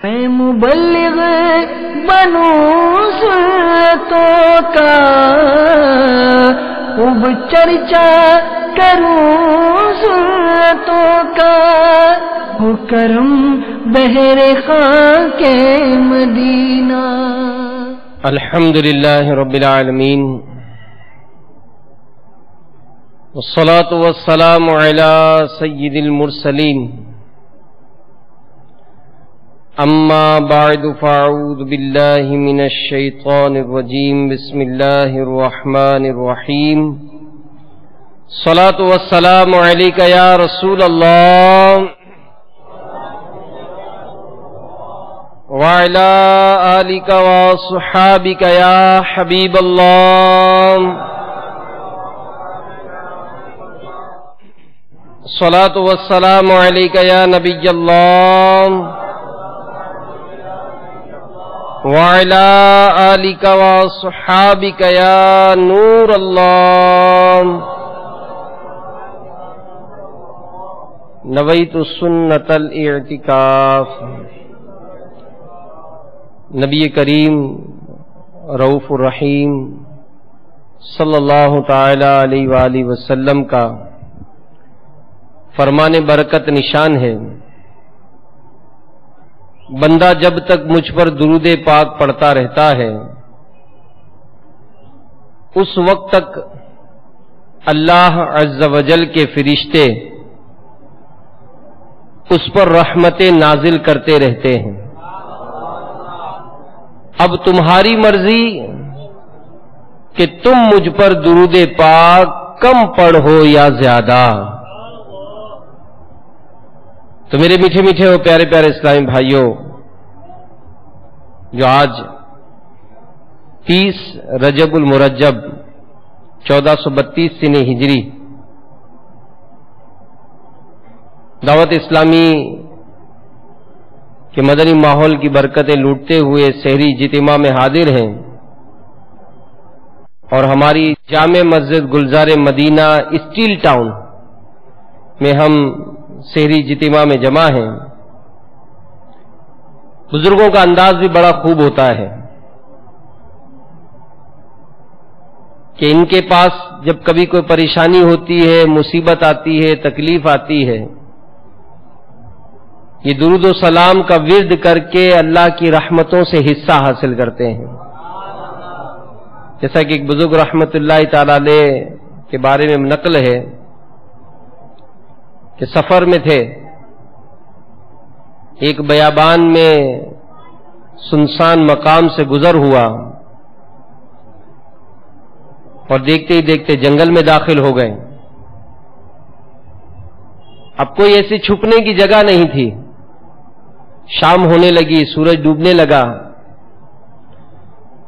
میں مبلغ بنوں سنتوں کا، خوب چرچا کروں سنتوں کا، ہو کرم بہر خاک مدینہ۔ الحمدللہ رب العالمین، والصلاة والسلام علی سید المرسلین، اما بعد فاعوذ باللہ من الشیطان الرجیم، بسم اللہ الرحمن الرحیم۔ الصلاة والسلام علیک یا رسول اللہ وعلی آلک وصحابک یا حبیب اللہ۔ الصلاة والسلام علیک یا نبی اللہ وعلی آلک وصحابک یا نور اللہ۔ نویت سنت الاعتکاف۔ نبی کریم رؤوف الرحیم صلی اللہ تعالی علیہ وآلہ وسلم کا فرمان برکت نشان ہے، بندہ جب تک مجھ پر درود پاک پڑھتا رہتا ہے اس وقت تک اللہ عز و جل کے فرشتے اس پر رحمتیں نازل کرتے رہتے ہیں۔ اب تمہاری مرضی کہ تم مجھ پر درود پاک کم پڑھو یا زیادہ۔ تو میرے میٹھے میٹھے اور پیارے پیارے اسلامی بھائیوں، جو آج 30 رجب المرجب 1432 سن ہجری دعوت اسلامی کے مدنی ماحول کی برکتیں لوٹتے ہوئے سحری اجتماع میں حاضر ہیں، اور ہماری جامع مسجد گلزار مدینہ اسٹیل ٹاؤن میں ہم سحری اجتماع میں جمع ہیں۔ بزرگوں کا انداز بھی بڑا خوب ہوتا ہے کہ ان کے پاس جب کبھی کوئی پریشانی ہوتی ہے، مصیبت آتی ہے، تکلیف آتی ہے، یہ درود و سلام کا ورد کر کے اللہ کی رحمتوں سے حصہ حاصل کرتے ہیں۔ جیسا کہ ایک بزرگ رحمت اللہ تعالی علیہ کے بارے میں نقل ہے کہ سفر میں تھے، ایک بیابان میں سنسان مقام سے گزر ہوا اور دیکھتے ہی دیکھتے جنگل میں داخل ہو گئے۔ اب کوئی ایسی چھپنے کی جگہ نہیں تھی، شام ہونے لگی، سورج ڈوبنے لگا،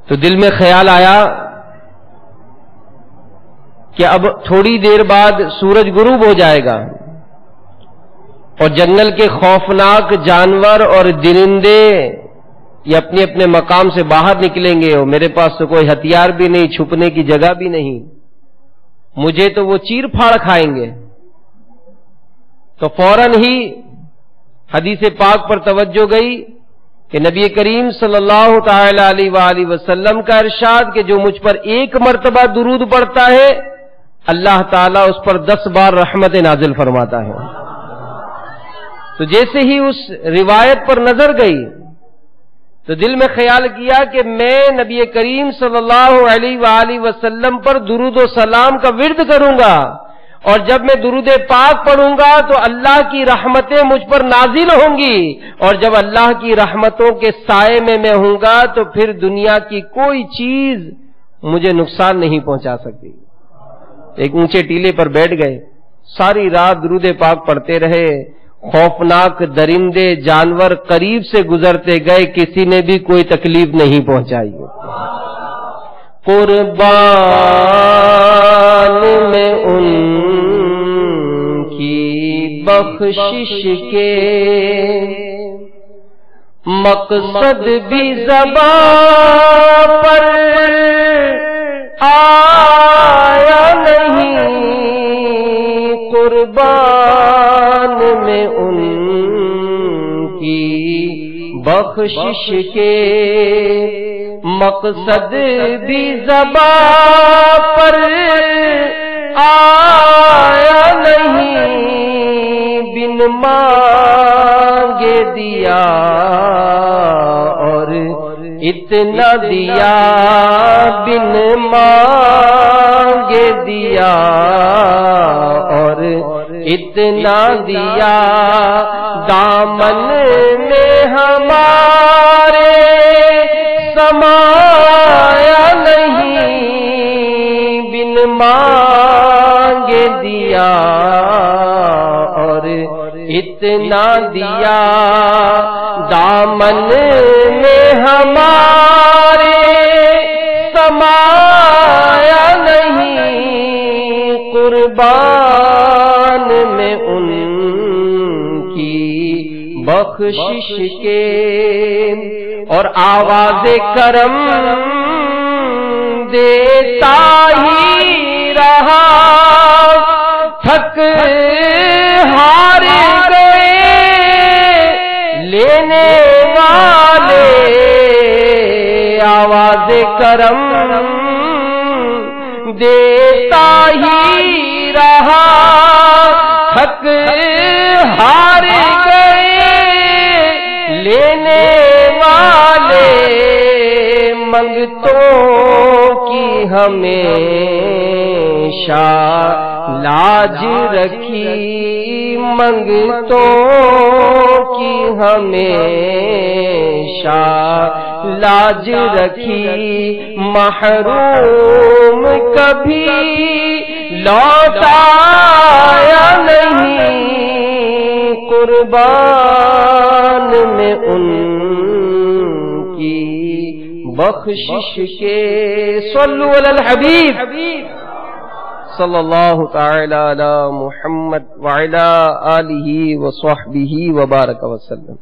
تو دل میں خیال آیا کہ اب تھوڑی دیر بعد سورج غروب ہو جائے گا اور جنگل کے خوفناک جانور اور درندے یہ اپنے اپنے مقام سے باہر نکلیں گے، اور میرے پاس تو کوئی ہتھیار بھی نہیں، چھپنے کی جگہ بھی نہیں، مجھے تو وہ چیر پھاڑ کھائیں گے۔ تو فوراً ہی حدیث پاک پر توجہ گئی کہ نبی کریم صلی اللہ تعالی علیہ وآلہ وسلم کا ارشاد کہ جو مجھ پر ایک مرتبہ درود پڑھتا ہے اللہ تعالیٰ اس پر 10 بار رحمت نازل فرماتا ہے۔ تو جیسے ہی اس روایت پر نظر گئی تو دل میں خیال کیا کہ میں نبی کریم صلی اللہ علیہ وآلہ وسلم پر درود و سلام کا ورد کروں گا، اور جب میں درود پاک پڑھوں گا تو اللہ کی رحمتیں مجھ پر نازل ہوں گی، اور جب اللہ کی رحمتوں کے سائے میں ہوں گا تو پھر دنیا کی کوئی چیز مجھے نقصان نہیں پہنچا سکتی۔ ایک اونچے ٹیلے پر بیٹھ گئے، ساری رات درود پاک پڑھتے رہے، خوفناک درندے جانور قریب سے گزرتے گئے، کسی نے بھی کوئی تکلیف نہیں پہنچائی۔ قربان میں ان کی بخشش کے مقصد بھی زبان پر آیا نہیں، قربان میں ان کی بخشش کے مقصد بھی زباں پر آیا نہیں، بن مانگے دیا اور اتنا دیا، بن مانگے دیا اور اتنا دیا، دامن میں ہمارے سمایا نہیں، بن مانگے دیا اور اتنا دیا، دامن میں ہمارے سمایا نہیں، قربان میں ان کی بخشش کے، اور آواز کرم دیتا ہی رہا، تھک ہار گئے لینے والے، آواز کرم دیتا ہی رہا، تھک ہار گئے لینے والے، منگتوں کی ہمیشہ لاج رکھی، منگتوں کی ہمیشہ لاج رکھی، محروم کبھی لوٹایا نہیں، قربان میں ان کی بخشش کے، صلو علی الحبیب صلی اللہ تعالی علی محمد وعلی آلہ وصحبہ وبارک وسلم۔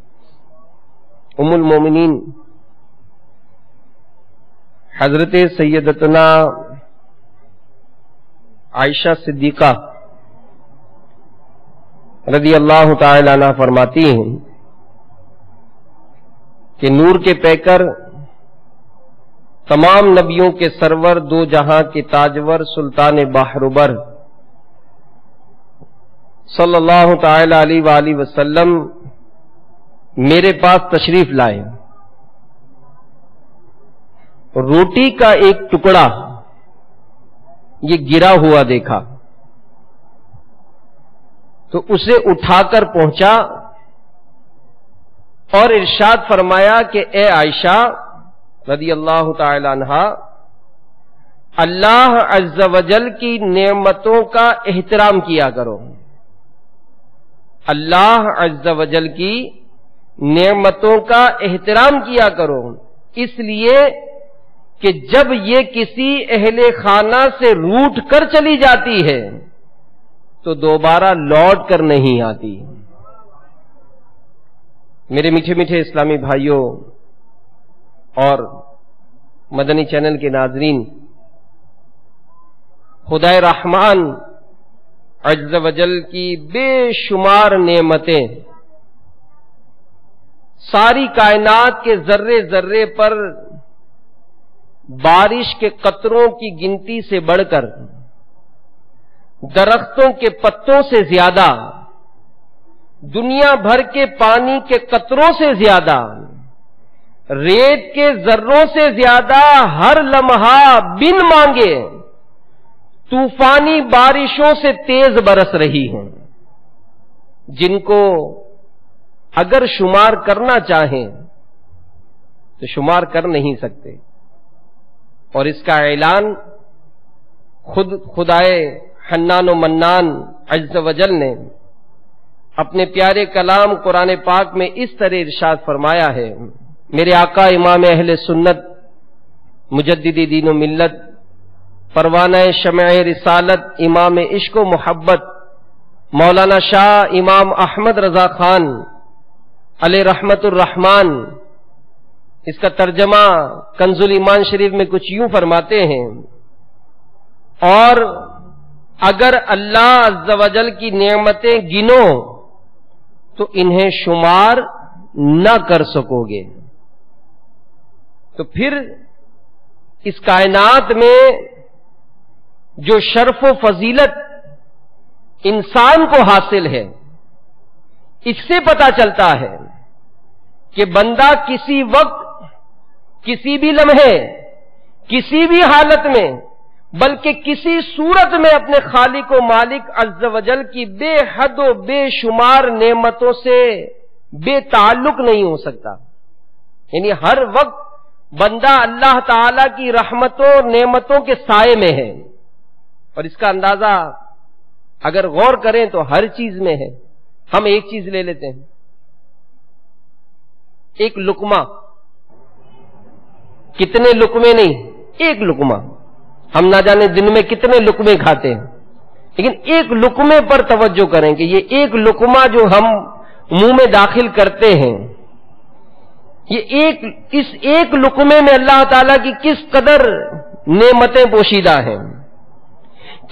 ام المومنین حضرت سیدتنا عائشہ صدیقہ رضی اللہ تعالی عنہ فرماتی ہیں کہ نور کے پیکر، تمام نبیوں کے سرور، دو جہاں کے تاجور، سلطان بحربر صلی اللہ تعالی علیہ وآلہ وسلم میرے پاس تشریف لائے، روٹی کا ایک ٹکڑا یہ گرا ہوا دیکھا تو اسے اٹھا کر پہنچا اور ارشاد فرمایا کہ اے عائشہ رضی اللہ تعالی عنہا، اللہ عز و جل کی نعمتوں کا احترام کیا کرو، اللہ عز و جل کی نعمتوں کا احترام کیا کرو، اس لیے کہ جب یہ کسی اہل خانہ سے روٹ کر چلی جاتی ہے تو دوبارہ لوٹ کر نہیں آتی۔ میرے میٹھے میٹھے اسلامی بھائیوں اور مدنی چینل کے ناظرین، خدائے رحمان عز و جل کی بے شمار نعمتیں ساری کائنات کے ذرے ذرے پر بارش کے قطروں کی گنتی سے بڑھ کر، درختوں کے پتوں سے زیادہ، دنیا بھر کے پانی کے قطروں سے زیادہ، ریت کے ذروں سے زیادہ ہر لمحہ بن مانگے طوفانی بارشوں سے تیز برس رہی ہیں، جن کو اگر شمار کرنا چاہیں تو شمار کر نہیں سکتے، اور اس کا اعلان خود خدائے حنان و منان عز و جل نے اپنے پیارے کلام قرآن پاک میں اس طرح ارشاد فرمایا ہے۔ میرے آقا امام اہل سنت، مجدد دین و ملت، پروانہ شمع رسالت، امام عشق و محبت، مولانا شاہ امام احمد رضا خان علیہ رحمت الرحمان، اس کا ترجمہ کنز الایمان شریف میں کچھ یوں فرماتے ہیں، اور اگر اللہ عز و جل کی نعمتیں گنو تو انہیں شمار نہ کر سکو گے۔ تو پھر اس کائنات میں جو شرف و فضیلت انسان کو حاصل ہے، اس سے پتہ چلتا ہے کہ بندہ کسی وقت، کسی بھی لمحے، کسی بھی حالت میں، بلکہ کسی صورت میں اپنے خالق و مالک عز و جل کی بے حد و بے شمار نعمتوں سے بے تعلق نہیں ہو سکتا۔ یعنی ہر وقت بندہ اللہ تعالی کی رحمتوں اور نعمتوں کے سائے میں ہے، اور اس کا اندازہ اگر غور کریں تو ہر چیز میں ہے۔ ہم ایک چیز لے لیتے ہیں، ایک لقمہ، کتنے لقمے نہیں، ایک لقمہ، ہم نہ جانے دن میں کتنے لقمے کھاتے ہیں، لیکن ایک لقمے پر توجہ کریں کہ یہ ایک لقمہ جو ہم منہ میں داخل کرتے ہیں، یہ اس ایک لقمے میں اللہ تعالیٰ کی کس قدر نعمتیں پوشیدہ ہیں،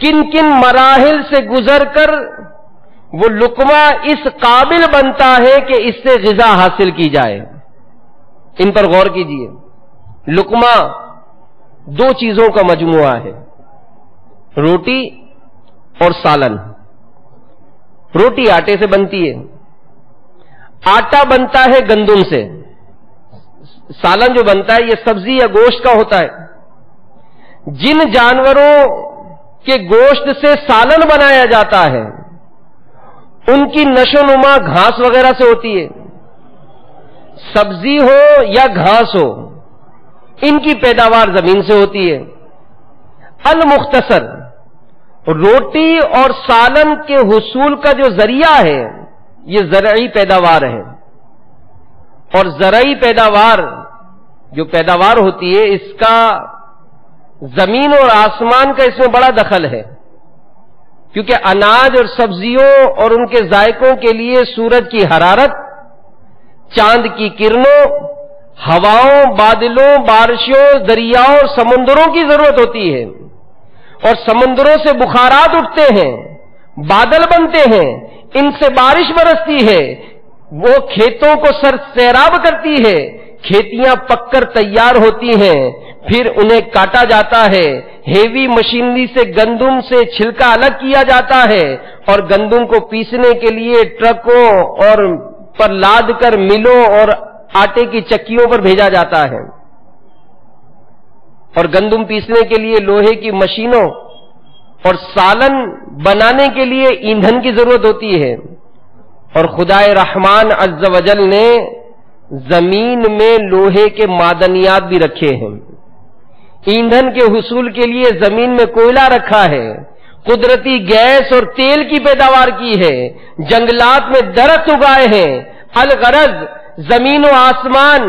کن کن مراحل سے گزر کر وہ لقمہ اس قابل بنتا ہے کہ اس سے غذا حاصل کی جائے۔ ان پر غور کیجئے۔ لقمہ دو چیزوں کا مجموعہ ہے، روٹی اور سالن۔ روٹی آٹے سے بنتی ہے، آٹا بنتا ہے گندم سے، سالن جو بنتا ہے یہ سبزی یا گوشت کا ہوتا ہے۔ جن جانوروں کے گوشت سے سالن بنایا جاتا ہے ان کی نشو نما گھاس وغیرہ سے ہوتی ہے، سبزی ہو یا گھاس ہو، ان کی پیداوار زمین سے ہوتی ہے۔ المختصر، روٹی اور سالن کے حصول کا جو ذریعہ ہے یہ زرعی پیداوار ہے، اور زرعی پیداوار جو پیداوار ہوتی ہے اس کا زمین اور آسمان کا اس میں بڑا دخل ہے، کیونکہ اناج اور سبزیوں اور ان کے ذائقوں کے لیے سورج کی حرارت، چاند کی کرنوں، ہواؤں، بادلوں، بارشوں، دریاؤں اور سمندروں کی ضرورت ہوتی ہے، اور سمندروں سے بخارات اٹھتے ہیں، بادل بنتے ہیں، ان سے بارش برستی ہے، وہ کھیتوں کو سیراب کرتی ہے، کھیتیاں پک کر تیار ہوتی ہیں، پھر انہیں کاٹا جاتا ہے، ہیوی مشینری سے گندم سے چھلکا الگ کیا جاتا ہے، اور گندم کو پیسنے کے لیے ٹرکوں اور پر لاد کر ملوں اور آٹے کی چکیوں پر بھیجا جاتا ہے، اور گندم پیسنے کے لیے لوہے کی مشینوں اور سالن بنانے کے لیے ایندھن کی ضرورت ہوتی ہے۔ اور خدائے رحمان عز و جل نے زمین میں لوہے کے معدنیات بھی رکھے ہیں، ایندھن کے حصول کے لیے زمین میں کوئلہ رکھا ہے، قدرتی گیس اور تیل کی پیداوار کی ہے، جنگلات میں درخت اگائے ہیں۔ الغرض زمین و آسمان،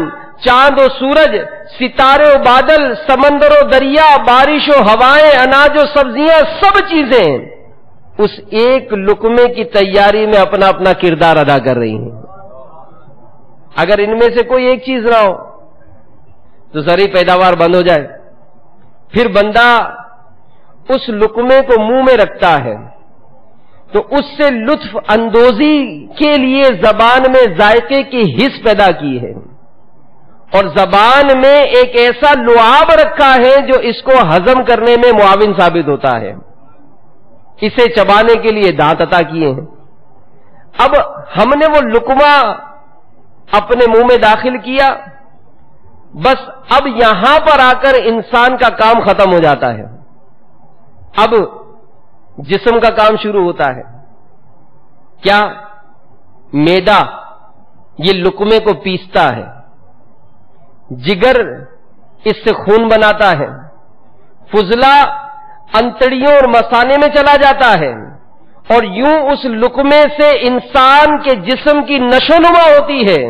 چاند و سورج، ستارے و بادل، سمندر و دریا، بارش و ہوائیں، اناج و سبزیاں، سب چیزیں اس ایک لقمے کی تیاری میں اپنا اپنا کردار ادا کر رہی ہیں۔ اگر ان میں سے کوئی ایک چیز نہ ہو تو زرعی پیداوار بند ہو جائے، پھر بندہ اس لقمے کو منہ میں رکھتا ہے تو اس سے لطف اندوزی کے لیے زبان میں ذائقے کی حس پیدا کی ہے، اور زبان میں ایک ایسا لعاب رکھا ہے جو اس کو ہضم کرنے میں معاون ثابت ہوتا ہے، اسے چبانے کے لیے دانت عطا کیے ہیں۔ اب ہم نے وہ لقمہ اپنے منہ میں داخل کیا، بس اب یہاں پر آ کر انسان کا کام ختم ہو جاتا ہے، اب جسم کا کام شروع ہوتا ہے۔ کیا؟ معدہ یہ لقمے کو پیستا ہے، جگر اس سے خون بناتا ہے، فضلہ انتڑیوں اور مثانے میں چلا جاتا ہے، اور یوں اس لقمے سے انسان کے جسم کی نشو نما ہوتی ہے۔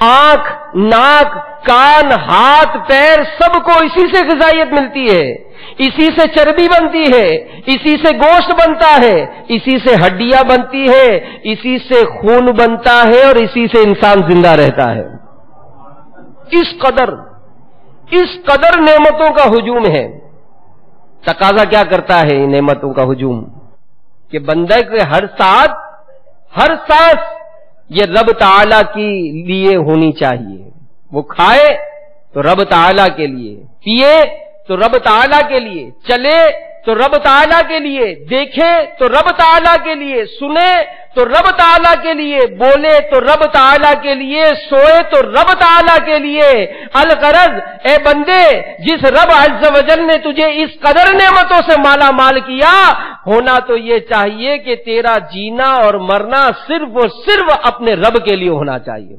آنکھ، ناک، کان، ہاتھ، پیر، سب کو اسی سے غذائیت ملتی ہے، اسی سے چربی بنتی ہے، اسی سے گوشت بنتا ہے، اسی سے ہڈیاں بنتی ہے، اسی سے خون بنتا ہے، اور اسی سے انسان زندہ رہتا ہے۔ اس قدر نعمتوں کا ہجوم ہے۔ تقاضا کیا کرتا ہے ان نعمتوں کا ہجوم؟ کہ بندہ کے ہر سانس یہ رب تعالی کے لیے ہونی چاہیے. وہ کھائے تو رب تعالی کے لیے، پیے تو رب تعالی کے لیے، چلے تو رب تعالی کے لیے، دیکھے تو رب تعالی کے لیے، سنے تو رب تعالی کے لیے، بولے تو رب تعالی کے لیے، سوئے تو رب تعالی کے لیے. الغرض اے بندے، جس رب عز و جل نے تجھے اس قدر نعمتوں سے مالا مال کیا، ہونا تو یہ چاہیے کہ تیرا جینا اور مرنا صرف اور صرف اپنے رب کے لیے ہونا چاہیے.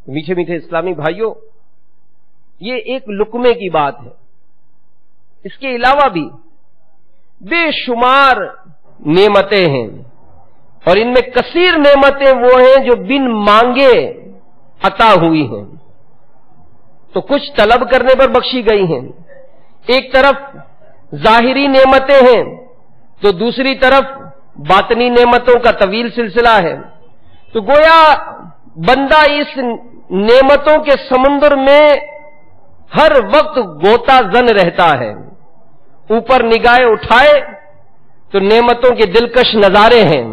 میٹھے میٹھے اسلامی بھائیوں، یہ ایک لقمے کی بات ہے. اس کے علاوہ بھی بے شمار نعمتیں ہیں، اور ان میں کثیر نعمتیں وہ ہیں جو بن مانگے عطا ہوئی ہیں، تو کچھ طلب کرنے پر بخشی گئی ہیں. ایک طرف ظاہری نعمتیں ہیں تو دوسری طرف باطنی نعمتوں کا طویل سلسلہ ہے. تو گویا بندہ اس نعمتوں کے سمندر میں ہر وقت غوطہ زن رہتا ہے. اوپر نگاہیں اٹھائے تو نعمتوں کے دلکش نظارے ہیں،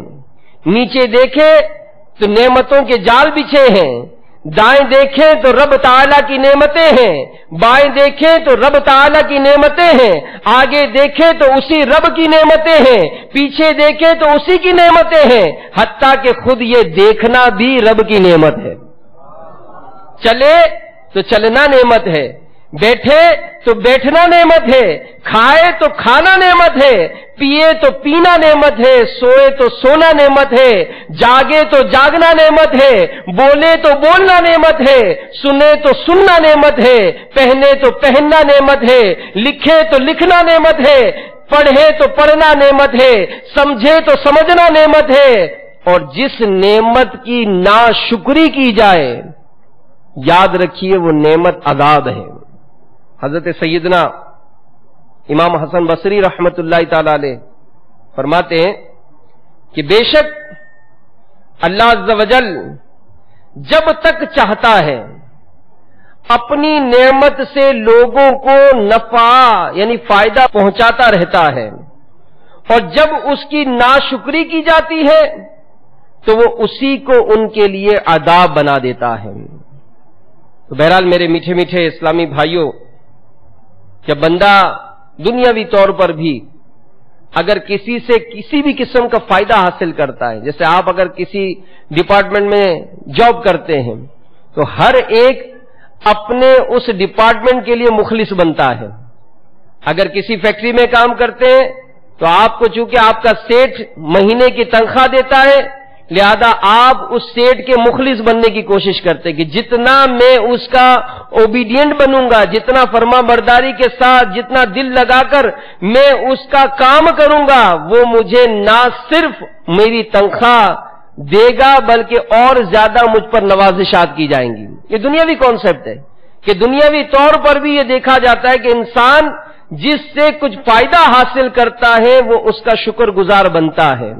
نیچے دیکھے تو نعمتوں کے جال بچھے ہیں، دائیں دیکھیں تو رب تعالیٰ کی نعمتیں ہیں، بائیں دیکھیں تو رب تعالیٰ کی نعمتیں ہیں، آگے دیکھیں تو اسی رب کی نعمتیں ہیں، پیچھے دیکھیں تو اسی کی نعمتیں ہیں، حتیٰ کہ خود یہ دیکھنا بھی رب کی نعمت ہے. چلے تو چلنا نعمت ہے، بیٹھے تو بیٹھنا نعمت ہے، کھائے تو کھانا نعمت ہے، پیے تو پینا نعمت ہے، سوئے تو سونا نعمت ہے، جاگے تو جاگنا نعمت ہے، بولے تو بولنا نعمت ہے، سنے تو سننا نعمت ہے، پہنے تو پہننا نعمت ہے، لکھے تو لکھنا نعمت ہے، پڑھے تو پڑھنا نعمت ہے، سمجھے تو سمجھنا نعمت ہے. اور جس نعمت کی ناشکری کی جائے، یاد رکھیے وہ نعمت عذاب ہے. حضرت سیدنا امام حسن بصری رحمت اللہ تعالی علیہ فرماتے ہیں کہ بے شک اللہ عز و جل جب تک چاہتا ہے اپنی نعمت سے لوگوں کو نفع یعنی فائدہ پہنچاتا رہتا ہے، اور جب اس کی ناشکری کی جاتی ہے تو وہ اسی کو ان کے لیے عذاب بنا دیتا ہے. تو بہرحال میرے میٹھے میٹھے اسلامی بھائیوں، جب بندہ دنیاوی طور پر بھی اگر کسی سے کسی بھی قسم کا فائدہ حاصل کرتا ہے، جیسے آپ اگر کسی ڈپارٹمنٹ میں جاب کرتے ہیں تو ہر ایک اپنے اس ڈپارٹمنٹ کے لیے مخلص بنتا ہے. اگر کسی فیکٹری میں کام کرتے ہیں تو آپ کو چونکہ آپ کا سیٹ مہینے کی تنخواہ دیتا ہے، لہذا آپ اس سیٹ کے مخلص بننے کی کوشش کرتے کہ جتنا میں اس کا اوبیڈینٹ بنوں گا، جتنا فرما برداری کے ساتھ، جتنا دل لگا کر میں اس کا کام کروں گا، وہ مجھے نہ صرف میری تنخواہ دے گا بلکہ اور زیادہ مجھ پر نوازشات کی جائیں گی. یہ دنیاوی کانسیپٹ ہے کہ دنیاوی طور پر بھی یہ دیکھا جاتا ہے کہ انسان جس سے کچھ فائدہ حاصل کرتا ہے وہ اس کا شکر گزار بنتا ہے.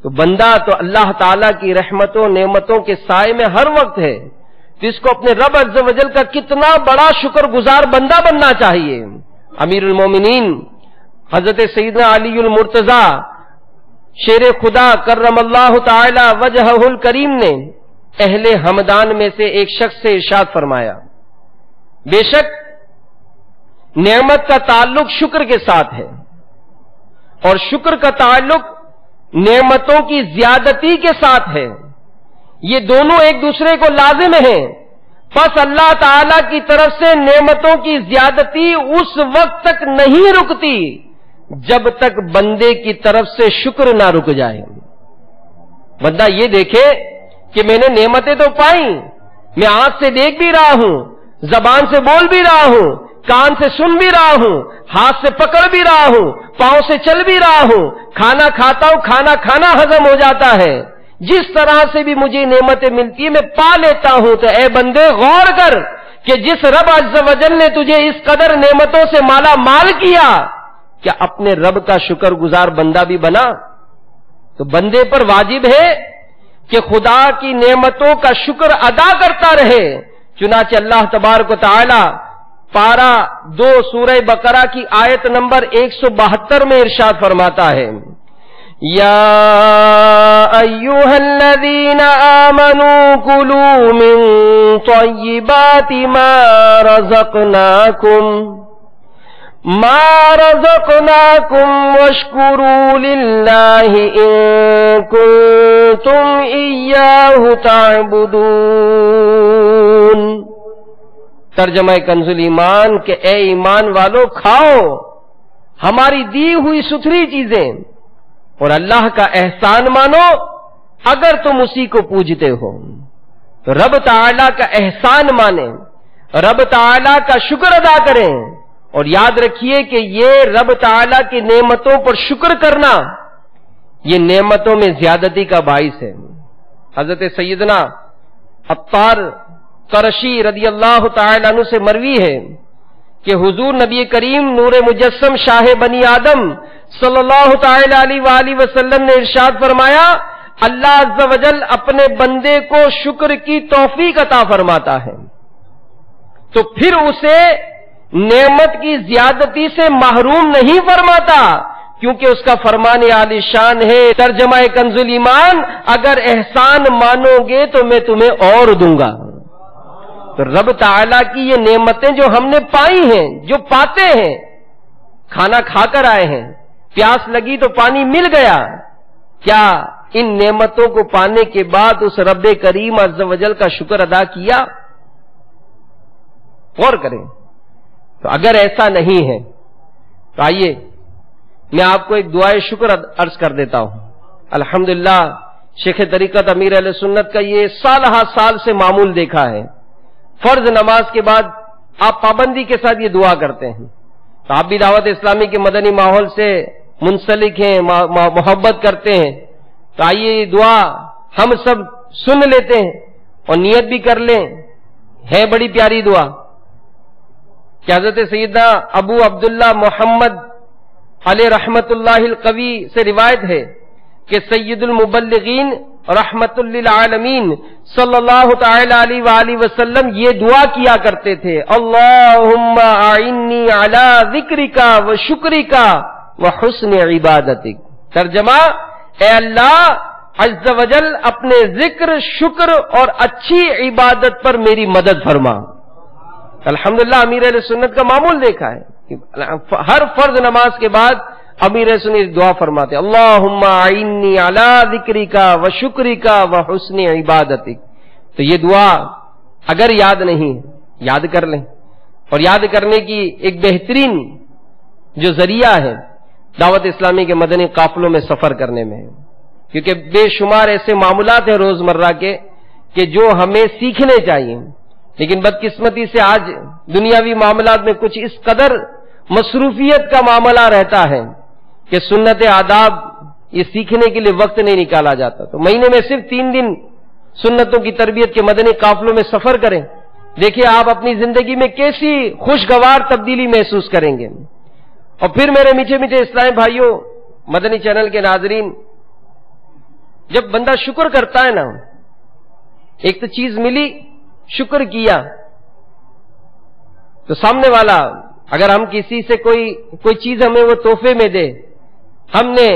تو بندہ تو اللہ تعالیٰ کی رحمتوں نعمتوں کے سائے میں ہر وقت ہے، تو اس کو اپنے رب عز و جل کا کتنا بڑا شکر گزار بندہ بننا چاہیے. امیر المومنین حضرت سیدنا علی المرتضی شیر خدا کرم اللہ تعالی وجہہ الکریم نے اہل ہمدان میں سے ایک شخص سے ارشاد فرمایا، بے شک نعمت کا تعلق شکر کے ساتھ ہے، اور شکر کا تعلق نعمتوں کی زیادتی کے ساتھ ہے. یہ دونوں ایک دوسرے کو لازم ہیں. پس اللہ تعالی کی طرف سے نعمتوں کی زیادتی اس وقت تک نہیں رکتی جب تک بندے کی طرف سے شکر نہ رک جائے. بندہ یہ دیکھے کہ میں نے نعمتیں تو پائیں، میں آنکھ سے دیکھ بھی رہا ہوں، زبان سے بول بھی رہا ہوں، کان سے سن بھی رہا ہوں، ہاتھ سے پکڑ بھی رہا ہوں، پاؤں سے چل بھی رہا ہوں، کھانا کھاتا ہوں، کھانا ہضم ہو جاتا ہے، جس طرح سے بھی مجھے نعمتیں ملتی ہیں میں پا لیتا ہوں. تو اے بندے غور کر کہ جس رب عز و جل نے تجھے اس قدر نعمتوں سے مالا مال کیا، کیا اپنے رب کا شکر گزار بندہ بھی بنا؟ تو بندے پر واجب ہے کہ خدا کی نعمتوں کا شکر ادا کرتا رہے. چنانچہ اللہ تبارک و تعالی پارہ 2 سورہ بقرہ کی آیت نمبر 172 میں ارشاد فرماتا ہے، یا ایھا الذین آمنوا کلوا من طیبات ما رزقناکم واشکروا للہ ان کنتم ایاہ تعبدون۔ ترجمہ کنز الایمان کہ اے ایمان والو کھاؤ ہماری دی ہوئی ستھری چیزیں اور اللہ کا احسان مانو اگر تم اسی کو پوجتے ہو۔ تو رب تعالی کا احسان مانیں، رب تعالی کا شکر ادا کریں، اور یاد رکھیے کہ یہ رب تعالی کی نعمتوں پر شکر کرنا یہ نعمتوں میں زیادتی کا باعث ہے۔ حضرت سیدنا عطار قرشی رضی اللہ تعالی عنہ سے مروی ہے کہ حضور نبی کریم نور مجسم شاہ بنی آدم صلی اللہ تعالی علیہ وآلہ وسلم نے ارشاد فرمایا، اللہ عز و جل اپنے بندے کو شکر کی توفیق عطا فرماتا ہے تو پھر اسے نعمت کی زیادتی سے محروم نہیں فرماتا، کیونکہ اس کا فرمان عالی شان ہے۔ ترجمہ کنز الایمان اگر احسان مانو گے تو میں تمہیں اور دوں گا۔ تو رب تعالیٰ کی یہ نعمتیں جو ہم نے پائی ہیں، جو پاتے ہیں، کھانا کھا کر آئے ہیں، پیاس لگی تو پانی مل گیا، کیا ان نعمتوں کو پانے کے بعد اس رب کریم عز و جل کا شکر ادا کیا؟ غور کریں۔ تو اگر ایسا نہیں ہے تو آئیے میں آپ کو ایک دعائے شکر عرض کر دیتا ہوں۔ الحمدللہ شیخ طریقت امیر اہل سنت کا یہ سال ہا سال سے معمول دیکھا ہے، فرض نماز کے بعد آپ پابندی کے ساتھ یہ دعا کرتے ہیں۔ تو آپ بھی دعوت اسلامی کے مدنی ماحول سے منسلک ہیں، محبت کرتے ہیں، تو آئیے یہ دعا ہم سب سن لیتے ہیں اور نیت بھی کر لیں۔ ہے بڑی پیاری دعا کہ حضرت سیدنا ابو عبداللہ محمد علیہ رحمت اللہ القوی سے روایت ہے کہ سید المبلغین رحمت للعالمین صلی اللہ تعالی علیہ وآلہ وسلم یہ دعا کیا کرتے تھے، اللہم اعنی علی ذکرک و شکرک و حسن عبادتک۔ ترجمہ، اے اللہ عز و جل اپنے ذکر، شکر اور اچھی عبادت پر میری مدد فرما۔ الحمدللہ امیر اہل سنت کا معمول دیکھا ہے کہ ہر فرض نماز کے بعد امیر اہل سنت دعا فرماتے ہیں، اللہم اعنی علی ذکرک و شکرک و حسن عبادتک۔ تو یہ دعا اگر یاد نہیں یاد کر لیں، اور یاد کرنے کی ایک بہترین جو ذریعہ ہے دعوت اسلامی کے مدنی قافلوں میں سفر کرنے میں، کیونکہ بے شمار ایسے معاملات ہیں روزمرہ کے کہ جو ہمیں سیکھنے چاہیے، لیکن بدقسمتی سے آج دنیاوی معاملات میں کچھ اس قدر مصروفیت کا معاملہ رہتا ہے کہ سنت آداب یہ سیکھنے کے لیے وقت نہیں نکالا جاتا۔ تو مہینے میں صرف 3 دن سنتوں کی تربیت کے مدنی قافلوں میں سفر کریں، دیکھیں آپ اپنی زندگی میں کیسی خوشگوار تبدیلی محسوس کریں گے۔ اور پھر میرے میٹھے میٹھے اسلامی بھائیوں، مدنی چینل کے ناظرین، جب بندہ شکر کرتا ہے نا، ایک تو چیز ملی، شکر کیا، تو سامنے والا اگر ہم کسی سے کوئی چیز ہمیں وہ تحفے میں دے، ہم نے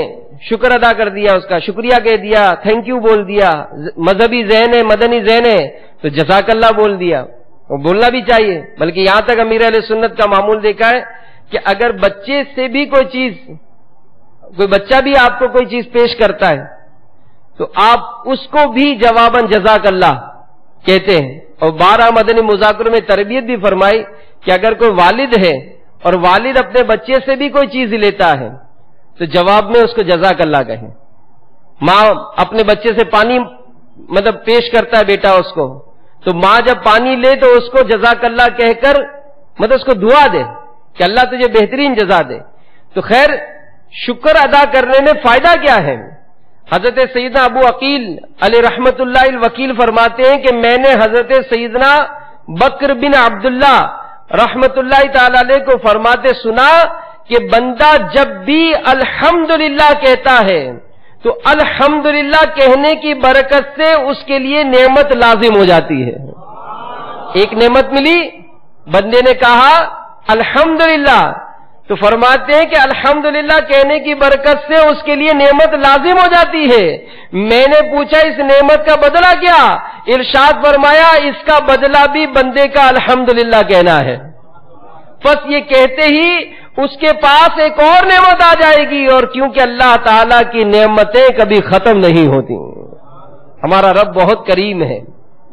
شکر ادا کر دیا، اس کا شکریہ کہہ دیا، تھینک یو بول دیا، مذہبی ذہن ہے، مدنی ذہن ہے تو جزاک اللہ بول دیا، وہ بولنا بھی چاہیے۔ بلکہ یہاں تک امیر اہل سنت کا معمول دیکھا ہے کہ اگر بچے سے بھی کوئی بچہ بھی آپ کو کوئی چیز پیش کرتا ہے تو آپ اس کو بھی جواباً جزاک اللہ کہتے ہیں۔ اور 12 مدنی مذاکروں میں تربیت بھی فرمائی کہ اگر کوئی والد ہے اور والد اپنے بچے سے بھی کوئی چیز لیتا ہے تو جواب میں اس کو جزاک اللہ کہیں۔ ماں اپنے بچے سے پانی پیش کرتا ہے بیٹا اس کو، تو ماں جب پانی لے تو اس کو جزاک اللہ کہہ کر اس کو دعا دے کہ اللہ تجھے بہترین جزا دے۔ تو خیر شکر ادا کرنے میں فائدہ کیا ہے؟ حضرت سیدنا ابو عقیل علیہ رحمت اللہ الوکیل فرماتے ہیں کہ میں نے حضرت سیدنا بکر بن عبداللہ رحمت اللہ تعالی علیہ کو فرماتے سنا کہ بندہ جب بھی الحمدللہ کہتا ہے تو الحمدللہ کہنے کی برکت سے اس کے لیے نعمت لازم ہو جاتی ہے۔ ایک نعمت ملی، بندے نے کہا الحمدللہ، تو فرماتے ہیں کہ الحمدللہ کہنے کی برکت سے اس کے لیے نعمت لازم ہو جاتی ہے۔ میں نے پوچھا اس نعمت کا بدلہ کیا؟ ارشاد فرمایا اس کا بدلہ بھی بندے کا الحمدللہ کہنا ہے۔ بس یہ کہتے ہی اس کے پاس ایک اور نعمت آ جائے گی، اور کیونکہ اللہ تعالی کی نعمتیں کبھی ختم نہیں ہوتی۔ ہمارا رب بہت کریم ہے،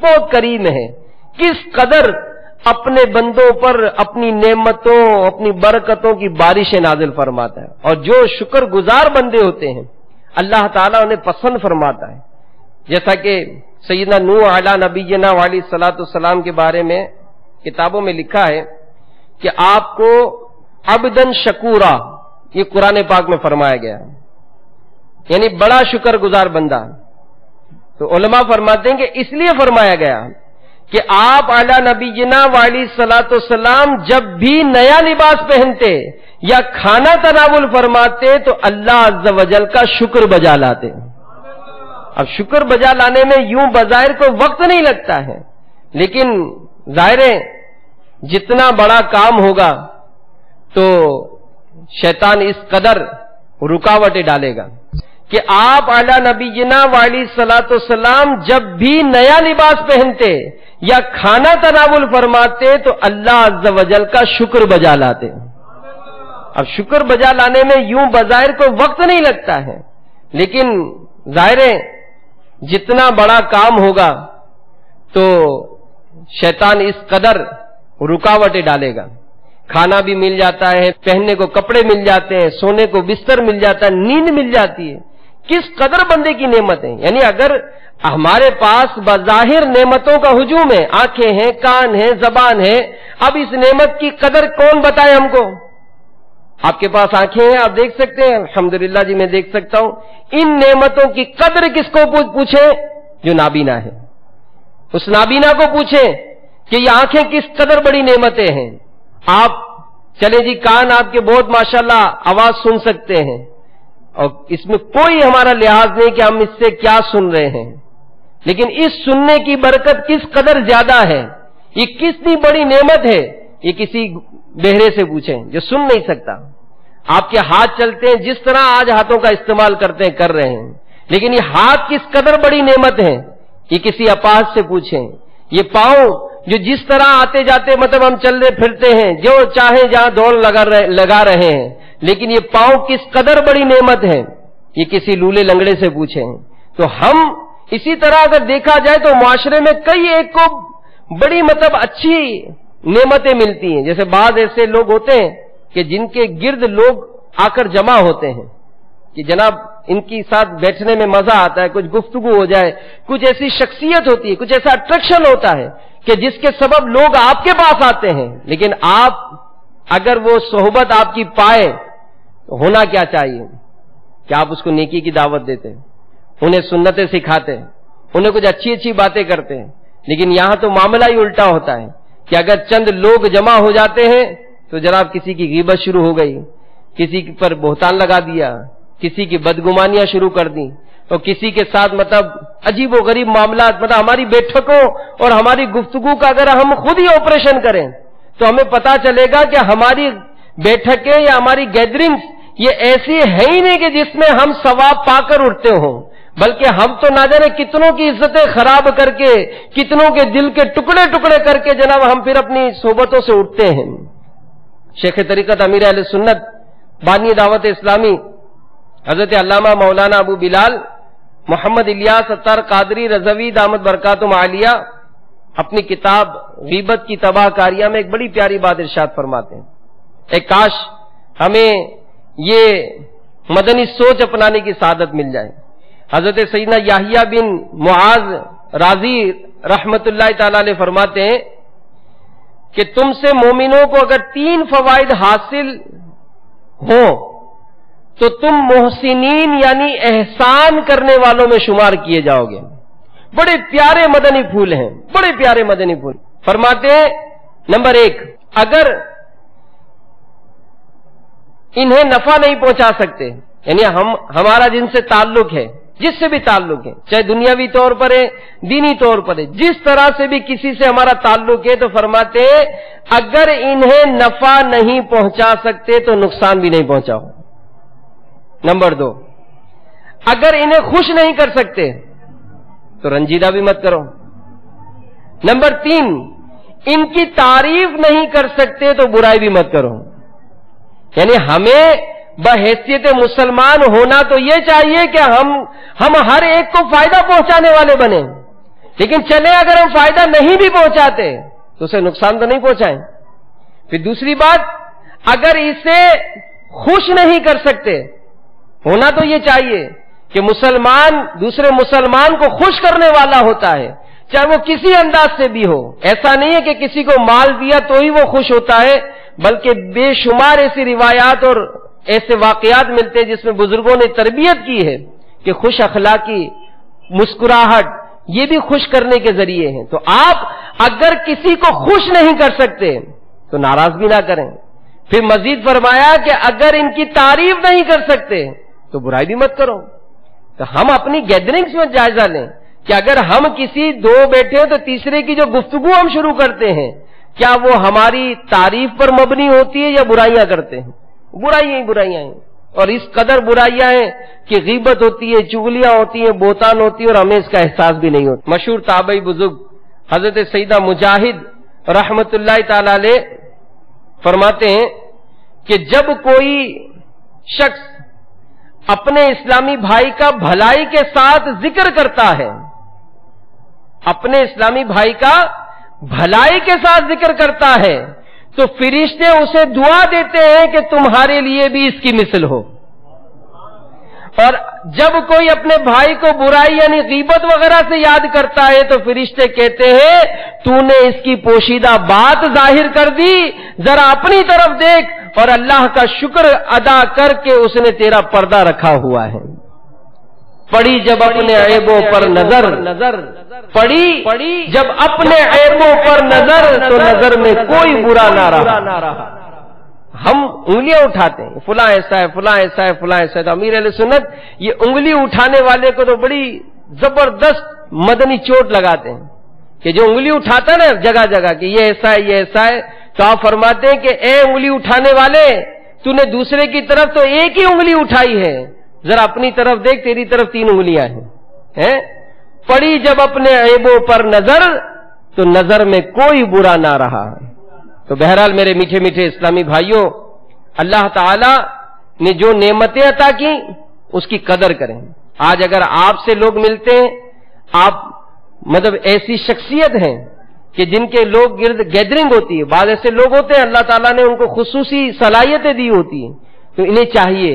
بہت کریم ہے، کس قدر اپنے بندوں پر اپنی نعمتوں، اپنی برکتوں کی بارشیں نازل فرماتا ہے، اور جو شکر گزار بندے ہوتے ہیں اللہ تعالیٰ انہیں پسند فرماتا ہے۔ جیسا کہ سیدنا نوح علیہ نبینا علیہ الصلوۃ والسلام کے بارے میں کتابوں میں لکھا ہے کہ آپ کو عبدن شکورا، یہ قرآن پاک میں فرمایا گیا ہے، یعنی بڑا شکر گزار بندہ۔ تو علماء فرماتے ہیں کہ اس لیے فرمایا گیا کہ آپ اعلیٰ نبینا علیہ الصلوۃ والسلام جب بھی نیا لباس پہنتے یا کھانا تناول فرماتے تو اللہ عز و جل کا شکر بجا لاتے۔ اب شکر بجا لانے میں یوں بظاہر کو وقت نہیں لگتا ہے، لیکن ظاہر ہے جتنا بڑا کام ہوگا تو شیطان اس قدر رکاوٹیں ڈالے گا کہ آپ اعلیٰ نبینا علیہ الصلوۃ والسلام جب بھی نیا لباس پہنتے یا کھانا تناول فرماتے تو اللہ عز و جل کا شکر بجا لاتے۔ اب شکر بجا لانے میں یوں بظاہر کو وقت نہیں لگتا ہے، لیکن ظاہر ہے جتنا بڑا کام ہوگا تو شیطان اس قدر رکاوٹیں ڈالے گا۔ کھانا بھی مل جاتا ہے، پہننے کو کپڑے مل جاتے ہیں، سونے کو بستر مل جاتا ہے، نیند مل جاتی ہے۔ کس قدر بندے کی نعمت ہے، یعنی اگر ہمارے پاس بظاہر نعمتوں کا ہجوم ہے، آنکھیں ہیں، کان ہیں، زبان ہے، اب اس نعمت کی قدر کون بتائے ہم کو؟ آپ کے پاس آنکھیں ہیں، آپ دیکھ سکتے ہیں، الحمدللہ جی میں دیکھ سکتا ہوں۔ ان نعمتوں کی قدر کس کو پوچھیں؟ جو نابینا ہے، اس نابینا کو پوچھیں کہ یہ آنکھیں کس قدر بڑی نعمتیں ہیں۔ آپ چلے جی کان آپ کے بہت ماشاءاللہ آواز سن سکتے ہیں، اور اس میں کوئی ہمارا لحاظ نہیں کہ ہم اس سے کیا سن رہے ہیں، لیکن اس سننے کی برکت کس قدر زیادہ ہے، یہ کتنی بڑی نعمت ہے، یہ کسی بہرے سے پوچھیں جو سن نہیں سکتا۔ آپ کے ہاتھ چلتے ہیں، جس طرح آج ہاتھوں کا استعمال کرتے ہیں کر رہے ہیں، لیکن یہ ہاتھ کس قدر بڑی نعمت ہے، یہ کسی اپاہج سے پوچھیں۔ یہ پاؤں جو جس طرح آتے جاتے مطلب ہم چلتے پھرتے ہیں، جو چاہیں جہاں دوڑ لگا رہے ہیں، لیکن یہ پاؤں کس قدر بڑی نعمت ہے، یہ کسی لولے لنگڑے سے پوچھیں۔ تو ہم اسی طرح اگر دیکھا جائے تو معاشرے میں کئی ایک کو بڑی مطلب اچھی نعمتیں ملتی ہیں، جیسے بعض ایسے لوگ ہوتے ہیں کہ جن کے گرد لوگ آ کر جمع ہوتے ہیں کہ جناب ان کی ساتھ بیٹھنے میں مزہ آتا ہے، کچھ گفتگو ہو جائے، کچھ ایسی شخصیت ہوتی ہے، کچھ ایسا اٹریکشن ہوتا ہے کہ جس کے سبب لوگ آپ کے پاس آتے ہیں، لیکن آپ اگر وہ صحبت آپ کی پائے تو ہونا کیا چاہیے کہ آپ اس کو نیکی کی دعوت دیتے ہیں، انہیں سنتیں سکھاتے ہیں، انہیں کچھ اچھی اچھی باتیں کرتے ہیں۔ لیکن یہاں تو معاملہ ہی الٹا ہوتا ہے کہ اگر چند لوگ جمع ہو جاتے ہیں تو جناب کسی کی غیبت شروع ہو گئی، کسی پر بہتان لگا دیا، کسی کی بدگمانیاں شروع کر دی، اور کسی کے ساتھ مطلب عجیب و غریب معاملات، مطلب ہماری بیٹھکوں اور ہماری گفتگو کا اگر ہم خود ہی آپریشن کریں تو ہمیں پتا چلے گا کہ ہماری بیٹھکیں یا ہماری گیدرنگز یہ ایسی ہے ہی نہیں کہ جس میں ہم ثواب پا کر اٹھتے ہوں، بلکہ ہم تو نہ جانے کتنوں کی عزتیں خراب کر کے، کتنوں کے دل کے ٹکڑے ٹکڑے کر کے جناب ہم پھر اپنی صحبتوں سے اٹھتے ہیں۔ شیخ طریقت امیر اہل سنت بانی دعوت اسلامی حضرت علامہ مولانا ابو بلال محمد الیاس ستار قادری رضوی دامت برکاتہم عالیہ اپنی کتاب غیبت کی تباہ کاریاں میں ایک بڑی پیاری بات ارشاد فرماتے ہیں، ایک کاش ہمیں یہ مدنی سوچ اپنانے کی سعادت مل جائے۔ حضرت سیدنا یحییٰ بن معاذ رازی رحمت اللہ تعالی علیہ فرماتے ہیں کہ تم سے مومنوں کو اگر 3 فوائد حاصل ہوں تو تم محسنین یعنی احسان کرنے والوں میں شمار کیے جاؤ گے۔ بڑے پیارے مدنی پھول ہیں، بڑے پیارے مدنی پھول۔ فرماتے ہیں نمبر 1، اگر انہیں نفع نہیں پہنچا سکتے، یعنی ہمارا جن سے تعلق ہے جس سے بھی تعلق ہے، چاہے دنیاوی طور پر ہے، دینی طور پر ہے، جس طرح سے بھی کسی سے ہمارا تعلق ہے، تو فرماتے ہیں اگر انہیں نفع نہیں پہنچا سکتے تو نقصان بھی نہیں پہنچاؤ۔ نمبر 2، اگر انہیں خوش نہیں کر سکتے تو رنجیدہ بھی مت کرو۔ نمبر 3، ان کی تعریف نہیں کر سکتے تو برائی بھی مت کرو۔ یعنی ہمیں بحیثیت مسلمان ہونا تو یہ چاہیے کہ ہم ہر ایک کو فائدہ پہنچانے والے بنیں، لیکن چلیں اگر ہم فائدہ نہیں بھی پہنچاتے تو اسے نقصان تو نہیں پہنچائیں۔ پھر دوسری بات، اگر اسے خوش نہیں کر سکتے، ہونا تو یہ چاہیے کہ مسلمان دوسرے مسلمان کو خوش کرنے والا ہوتا ہے، چاہے وہ کسی انداز سے بھی ہو۔ ایسا نہیں ہے کہ کسی کو مال دیا تو ہی وہ خوش ہوتا ہے، بلکہ بے شمار ایسی روایات اور ایسے واقعات ملتے ہیں جس میں بزرگوں نے تربیت کی ہے کہ خوش اخلاقی، مسکراہٹ، یہ بھی خوش کرنے کے ذریعے ہیں۔ تو آپ اگر کسی کو خوش نہیں کر سکتے تو ناراض بھی نہ کریں۔ پھر مزید فرمایا کہ اگر ان کی تعریف نہیں کر سکتے تو برائی بھی مت کرو۔ تو ہم اپنی گیدرنگز میں جائزہ لیں کہ اگر ہم کسی دو بیٹھے ہیں تو تیسرے کی جو گفتگو ہم شروع کرتے ہیں، کیا وہ ہماری تعریف پر مبنی ہوتی ہے یا برائیاں کرتے ہیں؟ برائیاں ہی برائیاں ہیں، اور اس قدر برائیاں ہیں کہ غیبت ہوتی ہے، چغلیاں ہوتی ہیں، بہتان ہوتی ہے، اور ہمیں اس کا احساس بھی نہیں ہوتا۔ مشہور تابعی بزرگ حضرت سیدہ مجاہد رحمت اللہ تعالی علیہ فرماتے ہیں کہ جب کوئی شخص اپنے اسلامی بھائی کا بھلائی کے ساتھ ذکر کرتا ہے، اپنے اسلامی بھائی کا بھلائی کے ساتھ ذکر کرتا ہے، تو فرشتے اسے دعا دیتے ہیں کہ تمہارے لیے بھی اس کی مثل ہو۔ اور جب کوئی اپنے بھائی کو برائی یعنی غیبت وغیرہ سے یاد کرتا ہے تو فرشتے کہتے ہیں تو نے اس کی پوشیدہ بات ظاہر کر دی، ذرا اپنی طرف دیکھ اور اللہ کا شکر ادا کر کے اس نے تیرا پردہ رکھا ہوا ہے۔ پڑی جب اپنے عیبوں پر نظر، پڑی جب اپنے عیبوں پر نظر تو نظر میں کوئی برا نہ رہا۔ ہم انگلیاں اٹھاتے ہیں، فلاں ایسا ہے، فلاں ایسا ہے، فلاں ایسا ہے، تو امیر اہل سنت یہ انگلی اٹھانے والے کو تو بڑی زبردست مدنی چوٹ لگاتے ہیں کہ جو انگلی اٹھاتا ہے نا جگہ جگہ کہ یہ ایسا ہے، یہ ایسا ہے، تو آپ فرماتے ہیں کہ اے انگلی اٹھانے والے، تو نے دوسرے کی طرف تو ایک ہی انگلی اٹھائی ہے، ذرا اپنی طرف دیکھ، تیری طرف 3 انگلیاں ہیں۔ پڑی جب اپنے عیبوں پر نظر تو نظر میں کوئی برا نہ رہا۔ تو بہرحال میرے میٹھے میٹھے اسلامی بھائیوں، اللہ تعالی نے جو نعمتیں عطا کی اس کی قدر کریں۔ آج اگر آپ سے لوگ ملتے ہیں، آپ مطلب ایسی شخصیت ہیں کہ جن کے لوگ گرد گیدرنگ ہوتی ہے، بعض ایسے لوگ ہوتے ہیں اللہ تعالیٰ نے ان کو خصوصی صلاحیتیں دی ہوتی ہیں، تو انہیں چاہیے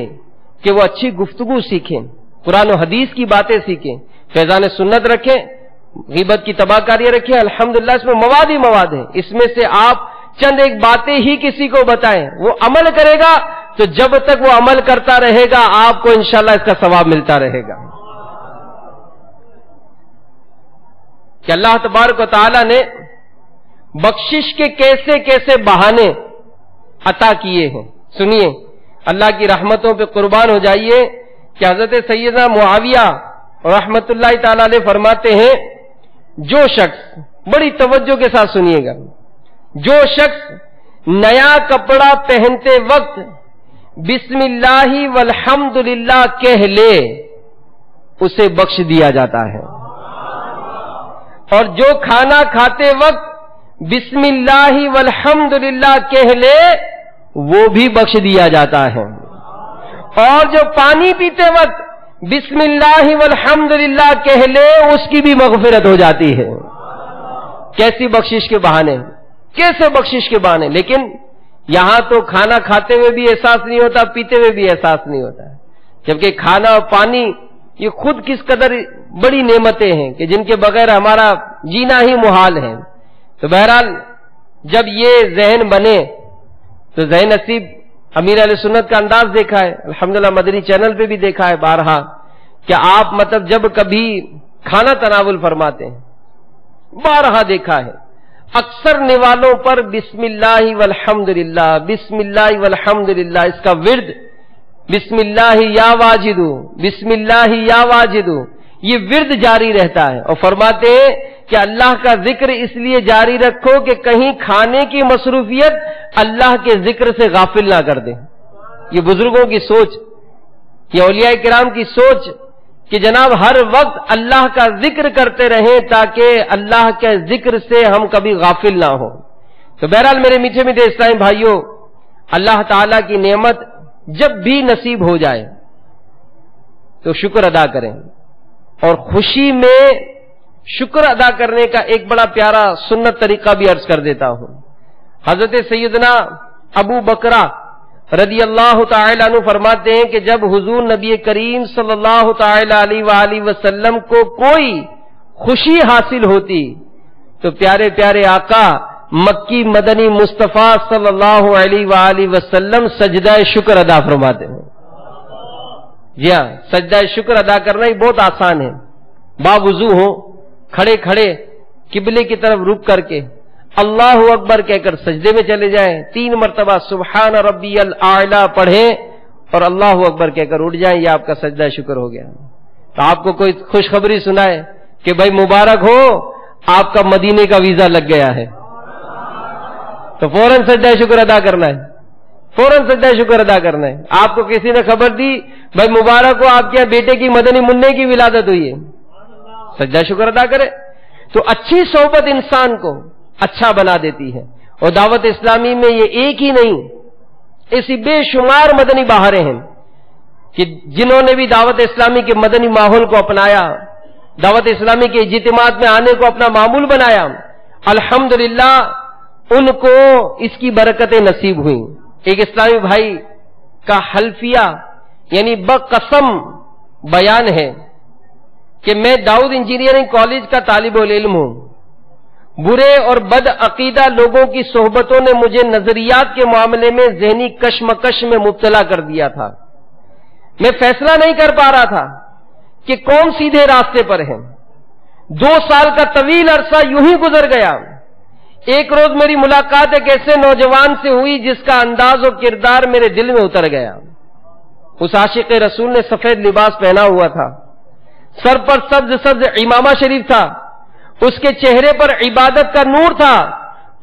کہ وہ اچھی گفتگو سیکھیں، قرآن و حدیث کی باتیں سیکھیں، فیضان سنت رکھیں، غیبت کی تباہ کاریاں رکھیں۔ الحمدللہ اس میں مواد ہی مواد ہیں، اس میں سے آپ چند ایک باتیں ہی کسی کو بتائیں، وہ عمل کرے گا تو جب تک وہ عمل کرتا رہے گا آپ کو انشاءاللہ اس کا ثواب ملتا رہے گا۔ کہ اللہ تبارک و تعالی نے بخشش کے کیسے کیسے بہانے عطا کیے ہیں، سنیے، اللہ کی رحمتوں پہ قربان ہو جائیے کہ حضرت سیدنا معاویہ رحمت اللہ تعالی علیہ فرماتے ہیں، جو شخص، بڑی توجہ کے ساتھ سنیے گا، جو شخص نیا کپڑا پہنتے وقت بسم اللہ والحمدللہ کہہ لے اسے بخش دیا جاتا ہے، اور جو کھانا کھاتے وقت بسم اللہ والحمدللہ کہہ لے وہ بھی بخش دیا جاتا ہے، اور جو پانی پیتے وقت بسم اللہ والحمدللہ کہہ لے اس کی بھی مغفرت ہو جاتی ہے۔ کیسی بخشش کے بہانے، کیسے بخشش کے بہانے! لیکن یہاں تو کھانا کھاتے ہوئے بھی احساس نہیں ہوتا، پیتے ہوئے بھی احساس نہیں ہوتا، جبکہ کھانا اور پانی یہ خود کس قدر بڑی نعمتیں ہیں کہ جن کے بغیر ہمارا جینا ہی محال ہے۔ تو بہرحال جب یہ ذہن بنے تو ذہن نصیب امیر اہل سنت کا انداز دیکھا ہے، الحمدللہ مدنی چینل پہ بھی دیکھا ہے بارہا، کہ آپ مطلب جب کبھی کھانا تناول فرماتے ہیں، بارہا دیکھا ہے اکثر نوالوں پر بسم اللہ والحمدللہ، بسم اللہ والحمدللہ اس کا ورد بسم اللہ یا واجدو، بسم اللہ یا واجدو، یہ ورد جاری رہتا ہے۔ اور فرماتے ہیں کہ اللہ کا ذکر اس لیے جاری رکھو کہ کہیں کھانے کی مصروفیت اللہ کے ذکر سے غافل نہ کر دے۔ یہ بزرگوں کی سوچ، یہ اولیاء کرام کی سوچ کہ جناب ہر وقت اللہ کا ذکر کرتے رہیں تاکہ اللہ کے ذکر سے ہم کبھی غافل نہ ہوں۔ تو بہرحال میرے میٹھے میٹھے اسلامی بھائیوں، اللہ تعالیٰ کی نعمت جب بھی نصیب ہو جائے تو شکر ادا کریں، اور خوشی میں شکر ادا کرنے کا ایک بڑا پیارا سنت طریقہ بھی عرض کر دیتا ہوں۔ حضرت سیدنا ابو بکرہ رضی اللہ تعالی عنہ فرماتے ہیں کہ جب حضور نبی کریم صلی اللہ تعالی علیہ وآلہ وسلم کو کوئی خوشی حاصل ہوتی تو پیارے پیارے آقا مکی مدنی مصطفیٰ صلی اللہ علیہ وآلہ وسلم سجدہ شکر ادا فرماتے ہیں۔ جی ہاں، سجدہ شکر ادا کرنا ہی بہت آسان ہے۔ باوضو ہو، کھڑے کھڑے قبلے کی طرف رک کر کے اللہ اکبر کہہ کر سجدے میں چلے جائیں، 3 مرتبہ سبحان ربی الاعلی پڑھیں اور اللہ اکبر کہہ کر اٹھ جائیں، یہ آپ کا سجدہ شکر ہو گیا۔ تو آپ کو کوئی خوشخبری سنائے کہ بھائی مبارک ہو، آپ کا مدینے کا ویزا لگ گیا ہے، تو فوراً سجدہ شکر ادا کرنا ہے، فوراً سجدہ شکر ادا کرنا ہے۔ آپ کو کسی نے خبر دی بھائی مبارک ہو، آپ کے بیٹے کی مدنی منع کی ولادت ہوئی ہے، سجدہ شکر ادا کرے۔ تو اچھی صحبت انسان کو اچھا بنا دیتی ہے، اور دعوت اسلامی میں یہ ایک ہی نہیں، ایسی بے شمار مدنی بہاریں ہیں کہ جنہوں نے بھی دعوت اسلامی کے مدنی ماحول کو اپنایا، دعوت اسلامی کے اجتماعات میں آنے کو اپنا معمول بنایا، الحمدللہ ان کو اس کی برکتیں نصیب ہوئیں۔ ایک اسلامی بھائی کا حلفیہ یعنی بقسم بیان ہے کہ میں داؤد انجینئرنگ کالج کا طالب العلم ہوں، برے اور بد عقیدہ لوگوں کی صحبتوں نے مجھے نظریات کے معاملے میں ذہنی کشمکش میں مبتلا کر دیا تھا، میں فیصلہ نہیں کر پا رہا تھا کہ کون سیدھے راستے پر ہے۔ 2 سال کا طویل عرصہ یوں ہی گزر گیا۔ ایک روز میری ملاقات ایک ایسے نوجوان سے ہوئی جس کا انداز و کردار میرے دل میں اتر گیا۔ اس عاشق رسول نے سفید لباس پہنا ہوا تھا، سر پر سبز سبز امامہ شریف تھا، اس کے چہرے پر عبادت کا نور تھا۔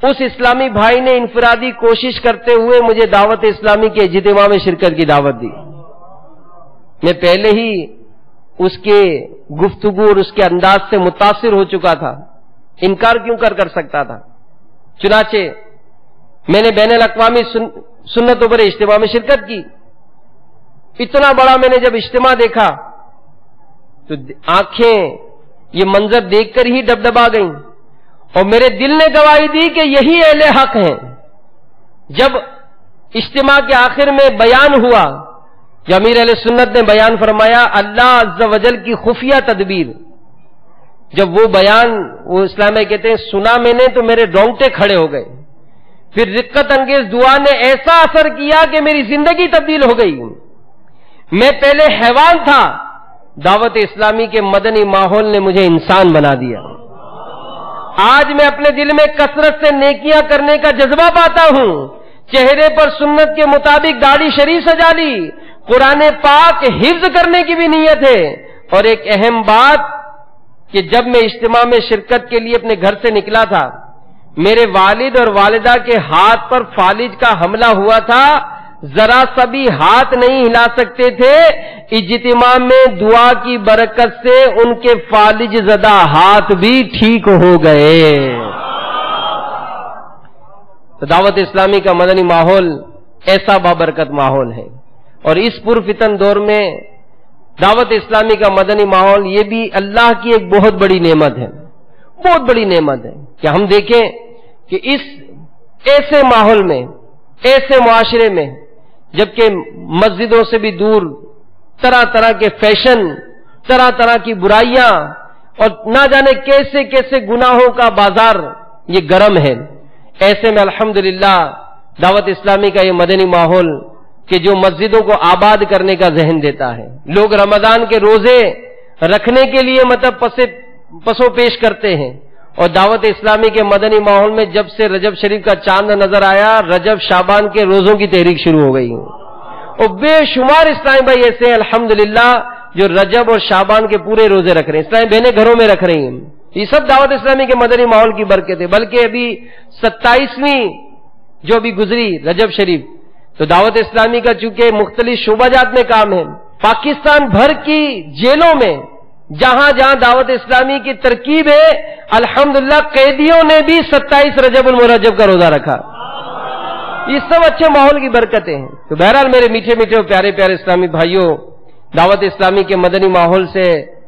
اس اسلامی بھائی نے انفرادی کوشش کرتے ہوئے مجھے دعوت اسلامی کے اجتماع میں شرکت کی دعوت دی۔ میں پہلے ہی اس کے گفتگو اور اس کے انداز سے متاثر ہو چکا تھا، انکار کیوں کر سکتا تھا۔ چنانچہ میں نے بین الاقوامی سنتوں پر اجتماع میں شرکت کی۔ اتنا بڑا میں نے جب اجتماع دیکھا تو آنکھیں یہ منظر دیکھ کر ہی ڈبڈبا گئیں، اور میرے دل نے گواہی دی کہ یہی اہل حق ہیں۔ جب اجتماع کے آخر میں بیان ہوا، جو امیر اہل سنت نے بیان فرمایا، اللہ عز و جل کی خفیہ تدبیر، جب وہ بیان وہ اسلام میں کہتے ہیں سنا میں نے تو میرے رونگٹے کھڑے ہو گئے۔ پھر رقت انگیز دعا نے ایسا اثر کیا کہ میری زندگی تبدیل ہو گئی۔ میں پہلے حیوان تھا، دعوت اسلامی کے مدنی ماحول نے مجھے انسان بنا دیا۔ آج میں اپنے دل میں کثرت سے نیکیاں کرنے کا جذبہ پاتا ہوں، چہرے پر سنت کے مطابق داڑھی شریف سجا لی، قرآن پاک حفظ کرنے کی بھی نیت ہے۔ اور ایک اہم بات کہ جب میں اجتماع میں شرکت کے لیے اپنے گھر سے نکلا تھا، میرے والد اور والدہ کے ہاتھ پر فالج کا حملہ ہوا تھا، ذرا سا بھی ہاتھ نہیں ہلا سکتے تھے۔ اجتماع میں دعا کی برکت سے ان کے فالج زدہ ہاتھ بھی ٹھیک ہو گئے۔ تو دعوت اسلامی کا مدنی ماحول ایسا بابرکت ماحول ہے، اور اس پرفتن دور میں دعوت اسلامی کا مدنی ماحول یہ بھی اللہ کی ایک بہت بڑی نعمت ہے، بہت بڑی نعمت ہے کہ ہم دیکھیں کہ اس ایسے ماحول میں، ایسے معاشرے میں، جبکہ مسجدوں سے بھی دور طرح طرح کے فیشن، طرح طرح کی برائیاں اور نہ جانے کیسے کیسے گناہوں کا بازار یہ گرم ہے، ایسے میں الحمدللہ دعوت اسلامی کا یہ مدنی ماحول کہ جو مسجدوں کو آباد کرنے کا ذہن دیتا ہے، لوگ رمضان کے روزے رکھنے کے لیے مطلب پسو پیش کرتے ہیں، اور دعوت اسلامی کے مدنی ماحول میں جب سے رجب شریف کا چاند نظر آیا، رجب شعبان کے روزوں کی تحریک شروع ہو گئی، اور بے شمار اسلامی بھائی ایسے ہیں الحمدللہ جو رجب اور شعبان کے پورے روزے رکھ رہے ہیں، اسلامی بہنیں گھروں میں رکھ رہی ہیں. یہ سب دعوت اسلامی کے مدنی ماحول کی برکت ہے. بلکہ ابھی 27ویں جو بھی گزری رجب شریف، تو دعوت اسلامی کا چونکہ مختلف شعبہ جات میں کام ہے، پاکستان بھر کی جیلوں میں جہاں جہاں دعوت اسلامی کی ترکیب ہے، الحمدللہ قیدیوں نے بھی 27 رجب المرجب کا روزہ رکھا. یہ سب اچھے ماحول کی برکتیں ہیں. تو بہرحال میرے میٹھے میٹھے اور پیارے پیارے اسلامی بھائیوں، دعوت اسلامی کے مدنی ماحول سے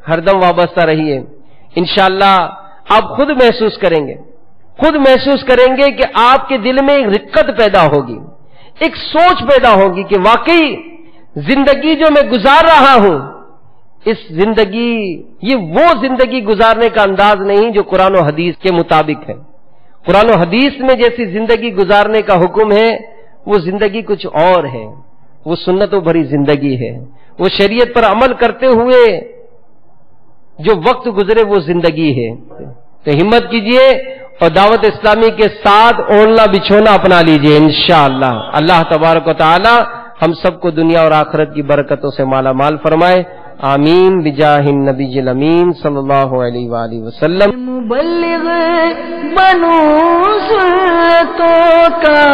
ہر دم وابستہ رہیے. انشاءاللہ آپ خود محسوس کریں گے کہ آپ کے دل میں ایک رقت پیدا ہوگی، ایک سوچ پیدا ہوگی کہ واقعی زندگی جو میں گزار رہا ہوں، اس زندگی یہ وہ زندگی گزارنے کا انداز نہیں جو قرآن و حدیث کے مطابق ہے. قرآن و حدیث میں جیسی زندگی گزارنے کا حکم ہے وہ زندگی کچھ اور ہے، وہ سنتوں بھری زندگی ہے، وہ شریعت پر عمل کرتے ہوئے جو وقت گزرے وہ زندگی ہے. تو ہمت کیجئے اور دعوت اسلامی کے ساتھ اوڑھنا بچھونا اپنا لیجئے انشاءاللہ. اللہ تبارک و تعالی ہم سب کو دنیا اور آخرت کی برکتوں سے مالا مال فرمائے. آمین بجاہ النبی الامین صلی اللہ علیہ وآلہ وسلم. مبلغ بنو سنتوں کا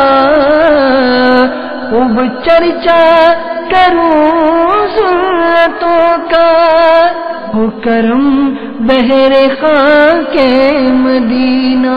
خوب چرچا کروں سنتوں کا، ہو کرم بہر خاک مدینہ.